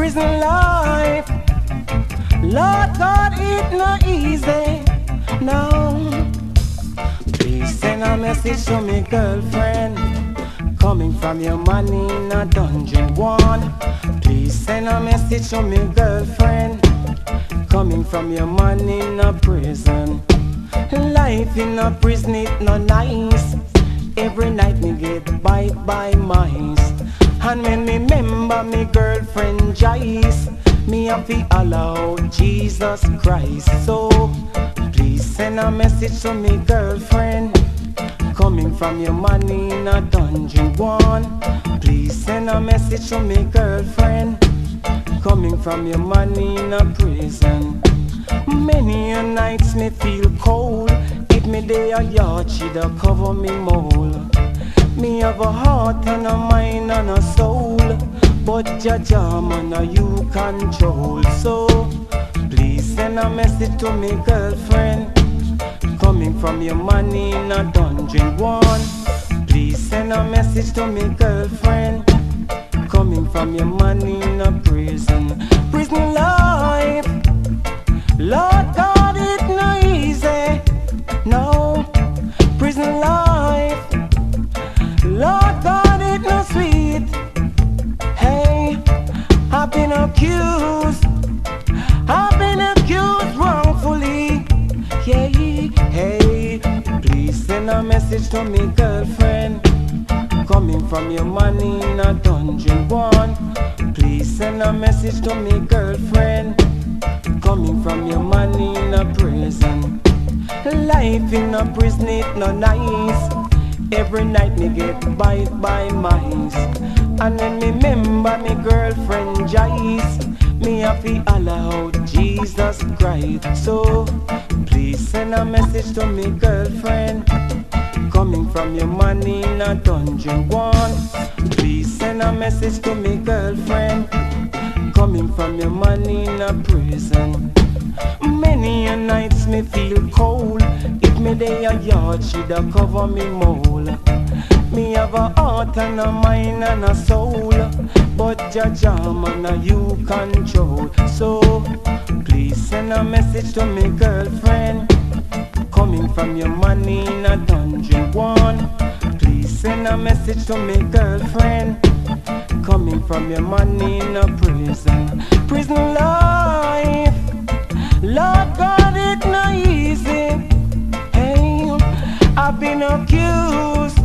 prison life. Lord God, it no easy, no. Please send a message to me girlfriend, coming from your man in a dungeon one. Please send a message to me girlfriend, coming from your man in a prison. Life in a prison it no nice. Every night me get bite by mice. And when me remember me girlfriend Joyce, me have to allow Jesus Christ. So please send a message to me girlfriend, coming from your man in a dungeon one. Please send a message to me girlfriend, coming from your man in a prison. Many a nights me feel cold. If me day a yard, she'd a cover me mole. Me have a heart and a mind and a soul, but Jaja man you control. So please send a message to me girlfriend, coming from your man in a dungeon one. Please send a message to me girlfriend, coming from your man in a prison. Prison life, Lord God, it no easy, no. Prison life, Lord God, it no sweet. Hey, I've been accused wrongfully. Yeah, hey, please send a message to me girlfriend, coming from your man in a dungeon one. Please send a message to me girlfriend, coming from your man in a prison. Life in a prison it no nice. Every night me get bite by mice. And when me remember me girlfriend Joyce, me have to allow Jesus Christ. So please send a message to me girlfriend, coming from your man in a dungeon one. Please send a message to me girlfriend, coming from your man in a prison. Many a nights me feel cold. If me day a yard, she'd a cover me mole. Me have a heart and a mind and a soul, but Jaja man you control. So please send a message to me girlfriend, coming from your man in a dungeon one. Please send a message to me girlfriend, coming from your man in a prison. Prison life, Lord God, it no easy. Hey, I've been accused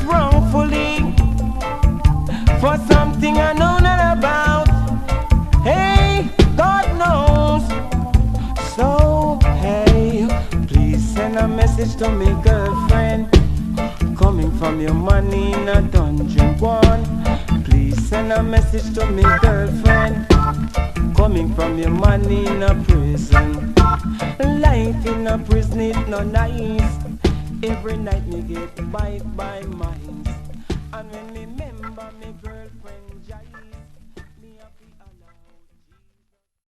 wrongfully for something I know not about. Hey, God knows. So hey, please send a message to me girlfriend, coming from your man in a dungeon one. Please send a message to me girlfriend, coming from your man in a prison. Life in a prison it no nice. Every night me get bite by mice. And when me remember me girlfriend